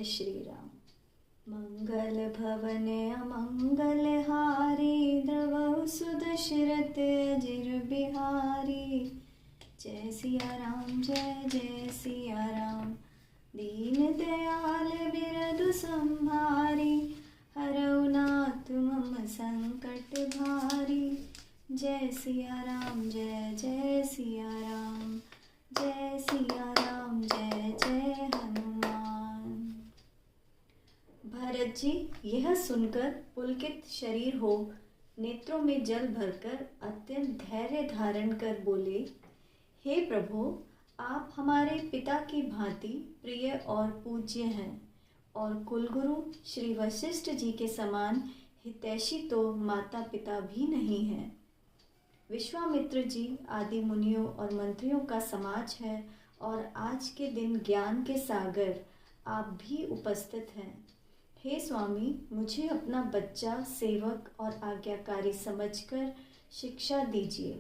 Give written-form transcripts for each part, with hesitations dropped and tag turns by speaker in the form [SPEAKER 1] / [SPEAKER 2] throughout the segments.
[SPEAKER 1] श्री राम। मंगल भवने अमंगल हारी, द्रवहु सुदशरथ अजिर बिहारी। जय सिया राम जय जय सिया राम, दीन दयाल बिरधु संभारी। हरऊ नाथ मम संकट भारी, जय सिया राम जय जय सिया राम, जय सिया राम जय जय हनुमान। भरत जी यह सुनकर पुलकित शरीर हो नेत्रों में जल भरकर अत्यंत धैर्य धारण कर बोले, हे प्रभु, आप हमारे पिता की भांति प्रिय और पूज्य हैं और कुलगुरु श्री वशिष्ठ जी के समान हितैषी तो माता पिता भी नहीं हैं। विश्वामित्र जी आदि मुनियों और मंत्रियों का समाज है और आज के दिन ज्ञान के सागर आप भी उपस्थित हैं। हे स्वामी, मुझे अपना बच्चा, सेवक और आज्ञाकारी समझकर शिक्षा दीजिए।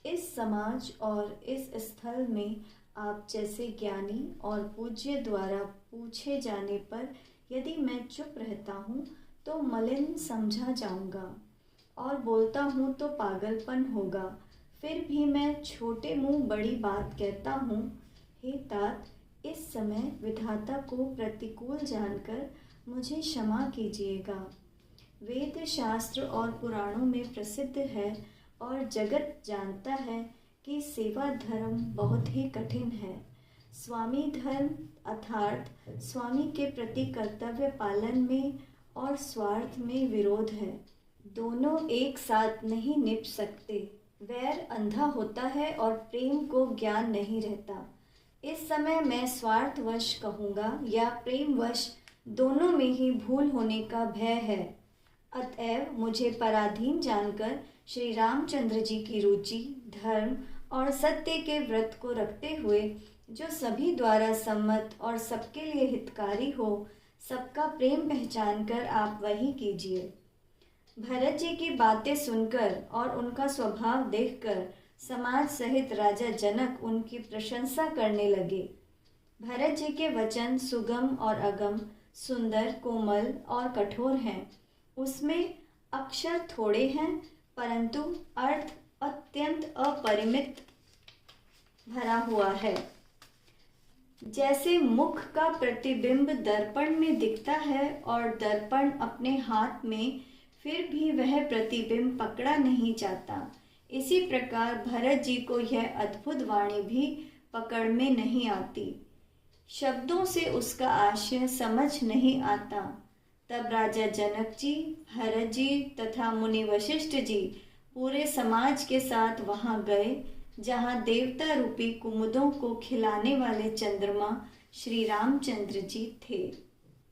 [SPEAKER 1] इस समाज और इस स्थल में आप जैसे ज्ञानी और पूज्य द्वारा पूछे जाने पर यदि मैं चुप रहता हूँ तो मलिन समझा जाऊँगा और बोलता हूँ तो पागलपन होगा। फिर भी मैं छोटे मुँह बड़ी बात कहता हूँ। हे तात, इस समय विधाता को प्रतिकूल जानकर मुझे क्षमा कीजिएगा। वेद शास्त्र और पुराणों में प्रसिद्ध है और जगत जानता है कि सेवा धर्म बहुत ही कठिन है। स्वामी धर्म अर्थात स्वामी के प्रति कर्तव्य पालन में और स्वार्थ में विरोध है। दोनों एक साथ नहीं निभ सकते। वैर अंधा होता है और प्रेम को ज्ञान नहीं रहता। इस समय मैं स्वार्थवश कहूँगा या प्रेमवश, दोनों में ही भूल होने का भय है। अतएव मुझे पराधीन जानकर श्री रामचंद्र जी की रुचि, धर्म और सत्य के व्रत को रखते हुए जो सभी द्वारा सम्मत और सबके लिए हितकारी हो, सबका प्रेम पहचान कर आप वही कीजिए। भरत जी की बातें सुनकर और उनका स्वभाव देखकर समाज सहित राजा जनक उनकी प्रशंसा करने लगे। भरत जी के वचन सुगम और अगम, सुंदर, कोमल और कठोर हैं। उसमें अक्षर थोड़े हैं परंतु अर्थ अत्यंत अपरिमित भरा हुआ है। जैसे मुख का प्रतिबिंब दर्पण में दिखता है और दर्पण अपने हाथ में, फिर भी वह प्रतिबिंब पकड़ा नहीं जाता, इसी प्रकार भरत जी को यह अद्भुत वाणी भी पकड़ में नहीं आती। शब्दों से उसका आशय समझ नहीं आता। तब राजा जनक जी, भरत जी तथा मुनि वशिष्ठ जी पूरे समाज के साथ वहां गए जहां देवता रूपी कुमुदों को खिलाने वाले चंद्रमा श्री रामचंद्र जी थे।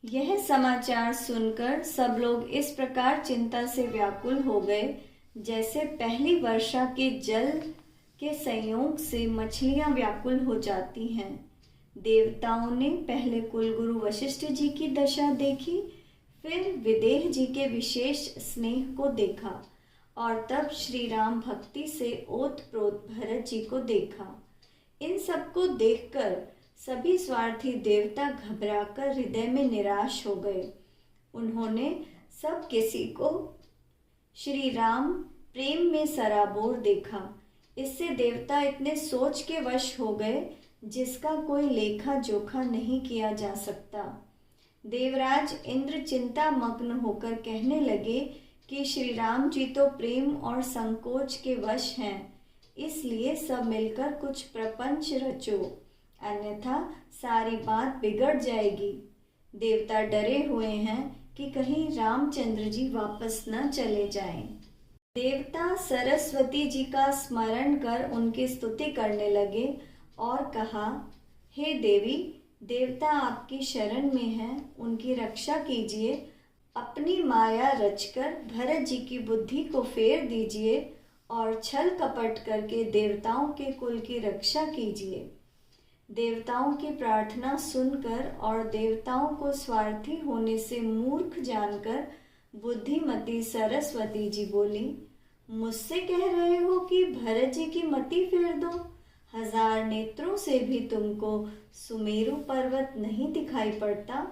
[SPEAKER 1] यह समाचार सुनकर सब लोग इस प्रकार चिंता से व्याकुल हो गए जैसे पहली वर्षा के जल के संयोग से मछलियां व्याकुल हो जाती हैं। देवताओं ने पहले कुलगुरु वशिष्ठ जी की दशा देखी, फिर विदेह जी के विशेष स्नेह को देखा और तब श्री राम भक्ति से ओतप्रोत भरत जी को देखा। इन सबको देखकर सभी स्वार्थी देवता घबराकर हृदय में निराश हो गए। उन्होंने सब किसी को श्री राम प्रेम में सराबोर देखा। इससे देवता इतने सोच के वश हो गए जिसका कोई लेखा जोखा नहीं किया जा सकता। देवराज इंद्र चिंता मग्न होकर कहने लगे कि श्री राम जी तो प्रेम और संकोच के वश हैं, इसलिए सब मिलकर कुछ प्रपंच रचो, अन्यथा सारी बात बिगड़ जाएगी। देवता डरे हुए हैं कि कहीं रामचंद्र जी वापस न चले जाएं। देवता सरस्वती जी का स्मरण कर उनकी स्तुति करने लगे और कहा, हे देवी, देवता आपकी शरण में हैं, उनकी रक्षा कीजिए। अपनी माया रचकर भरत जी की बुद्धि को फेर दीजिए और छल कपट करके देवताओं के कुल की रक्षा कीजिए। देवताओं की प्रार्थना सुनकर और देवताओं को स्वार्थी होने से मूर्ख जानकर बुद्धिमती सरस्वती जी बोली, मुझसे कह रहे हो कि भरत जी की मति फेर दो? 1000 नेत्रों से भी तुमको सुमेरु पर्वत नहीं दिखाई पड़ता?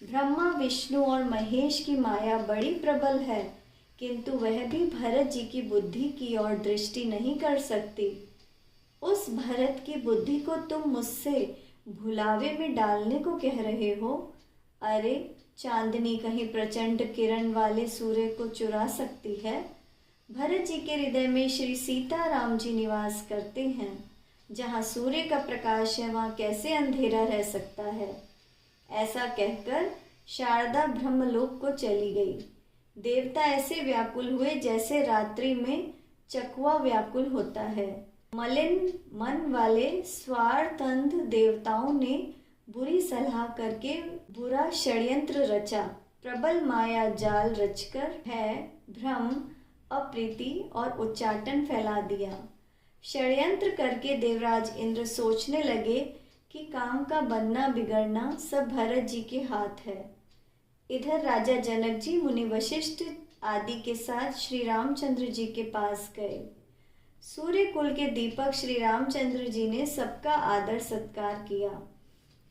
[SPEAKER 1] ब्रह्मा, विष्णु और महेश की माया बड़ी प्रबल है, किंतु वह भी भरत जी की बुद्धि की ओर दृष्टि नहीं कर सकती। उस भरत की बुद्धि को तुम मुझसे भुलावे में डालने को कह रहे हो? अरे, चांदनी कहीं प्रचंड किरण वाले सूर्य को चुरा सकती है? भरत जी के हृदय में श्री सीताराम जी निवास करते हैं। जहाँ सूर्य का प्रकाश है वहाँ कैसे अंधेरा रह सकता है? ऐसा कहकर शारदा ब्रह्मलोक को चली गई। देवता ऐसे व्याकुल हुए जैसे रात्रि में चकवा व्याकुल होता है। मलिन मन वाले स्वार्थंध देवताओं ने बुरी सलाह करके बुरा षड्यंत्र रचा। प्रबल माया जाल रचकर भय, भ्रम, अप्रीति और उच्चाटन फैला दिया। षड्यंत्र करके देवराज इंद्र सोचने लगे कि काम का बनना बिगड़ना सब भरत जी के हाथ है। इधर राजा जनक जी मुनि वशिष्ठ आदि के साथ श्री रामचंद्र जी के पास गए। सूर्य कुल के दीपक श्री रामचंद्र जी ने सबका आदर सत्कार किया।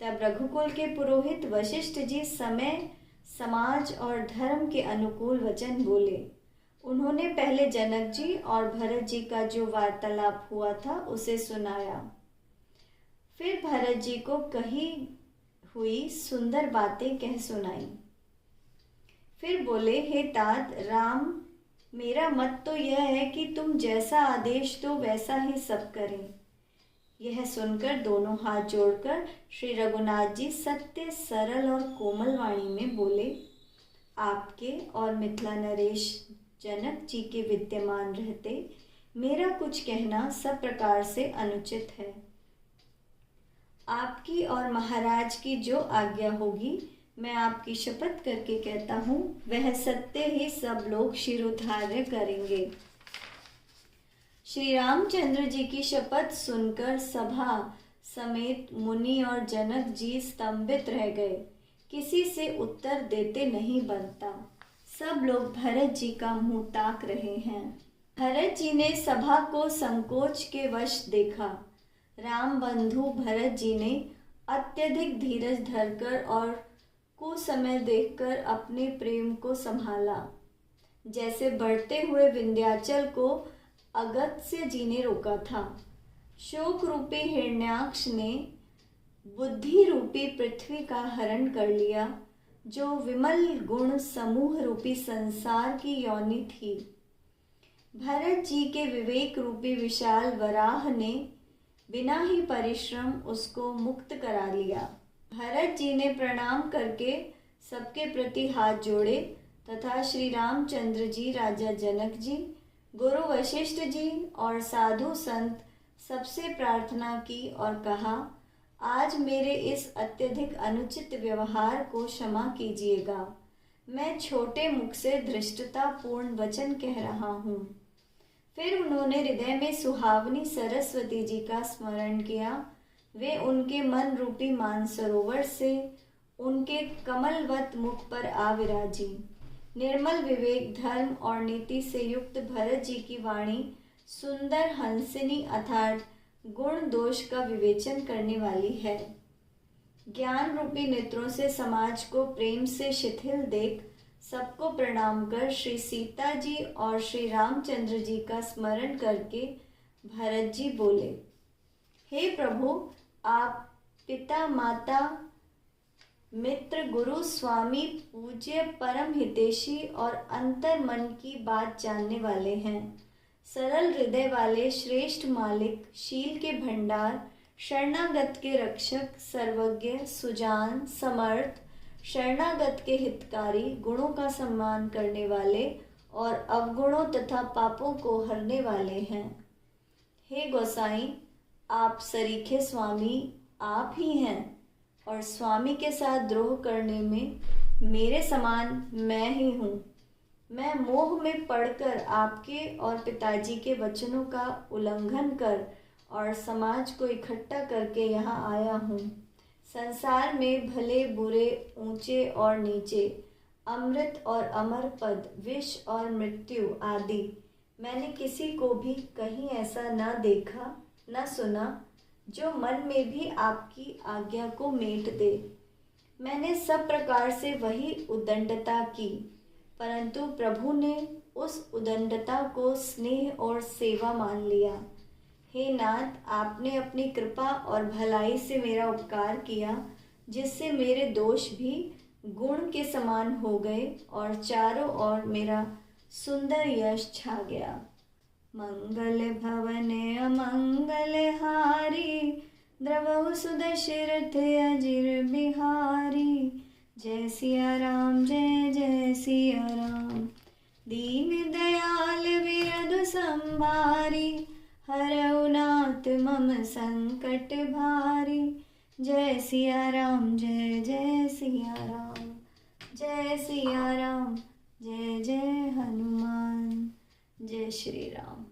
[SPEAKER 1] तब रघुकुल के पुरोहित वशिष्ठ जी समय, समाज और धर्म के अनुकूल वचन बोले। उन्होंने पहले जनक जी और भरत जी का जो वार्तालाप हुआ था उसे सुनाया। फिर भरत जी को कही हुई सुंदर बातें कह सुनाई। फिर बोले, हे तात राम, मेरा मत तो यह है कि तुम जैसा आदेश दो वैसा ही सब करें। यह सुनकर दोनों हाथ जोड़कर श्री रघुनाथ जी सत्य, सरल और कोमल वाणी में बोले, आपके और मिथिला नरेश जनक जी के विद्यमान रहते मेरा कुछ कहना सब प्रकार से अनुचित है। आपकी और महाराज की जो आज्ञा होगी मैं आपकी शपथ करके कहता हूँ वह सत्य ही सब लोग शिरोधार्य करेंगे। श्री रामचंद्र जी की शपथ सुनकर सभा समेत मुनि और जनक जी स्तंभित रह गए। किसी से उत्तर देते नहीं बनता। सब लोग भरत जी का मुंह ताक रहे हैं। भरत जी ने सभा को संकोच के वश देखा। राम बंधु भरत जी ने अत्यधिक धीरज धरकर और कुसमय देखकर अपने प्रेम को संभाला। जैसे बढ़ते हुए विंध्याचल को अगस्त्य जी ने रोका था, शोक रूपी हिरण्याक्ष ने बुद्धि रूपी पृथ्वी का हरण कर लिया, जो विमल गुण समूह रूपी संसार की योनि थी। भरत जी के विवेक रूपी विशाल वराह ने बिना ही परिश्रम उसको मुक्त करा लिया। भरत जी ने प्रणाम करके सबके प्रति हाथ जोड़े तथा श्री रामचंद्र जी, राजा जनक जी, गुरु वशिष्ठ जी और साधु संत सबसे प्रार्थना की और कहा, आज मेरे इस अत्यधिक अनुचित व्यवहार को क्षमा कीजिएगा। मैं छोटे मुख से धृष्टतापूर्ण वचन कह रहा हूँ। फिर उन्होंने हृदय में सुहावनी सरस्वती जी का स्मरण किया। वे उनके मन रूपी मानसरोवर से उनके कमलवत मुख पर आ विराजी। निर्मल विवेक, धर्म और नीति से युक्त भरत जी की वाणी सुंदर हंसिनी अर्थात गुण दोष का विवेचन करने वाली है। ज्ञान रूपी नेत्रों से समाज को प्रेम से शिथिल देख सबको प्रणाम कर श्री सीता जी और श्री रामचंद्र जी का स्मरण करके भरत जी बोले, हे प्रभु, आप पिता, माता, मित्र, गुरु, स्वामी, पूज्य, परम हितैषी और अंतर मन की बात जानने वाले हैं। सरल हृदय वाले श्रेष्ठ मालिक, शील के भंडार, शरणागत के रक्षक, सर्वज्ञ, सुजान, समर्थ, शरणागत के हितकारी, गुणों का सम्मान करने वाले और अवगुणों तथा पापों को हरने वाले हैं। हे गोसाई, आप सरीखे स्वामी आप ही हैं और स्वामी के साथ द्रोह करने में मेरे समान मैं ही हूँ। मैं मोह में पड़कर आपके और पिताजी के वचनों का उल्लंघन कर और समाज को इकट्ठा करके यहाँ आया हूँ। संसार में भले बुरे, ऊंचे और नीचे, अमृत और अमर पद, विष और मृत्यु आदि मैंने किसी को भी कहीं ऐसा न देखा न सुना जो मन में भी आपकी आज्ञा को मेट दे। मैंने सब प्रकार से वही उद्दंडता की, परंतु प्रभु ने उस उद्दंडता को स्नेह और सेवा मान लिया। हे नाथ, आपने अपनी कृपा और भलाई से मेरा उपकार किया, जिससे मेरे दोष भी गुण के समान हो गए और चारों ओर मेरा सुंदर यश छा गया। मंगल भवन अमंगल हारी, द्रवहु सुदशरथ अजिर बिहारी। जय सिया राम, जय जय सिया राम। दीन दयाल बिरधु संभारी, हरऊ नाथ मम संकट भारी। जय सिया राम, जय जय सिया राम। जय सिया राम, जय जय हनुमान। जय श्री राम।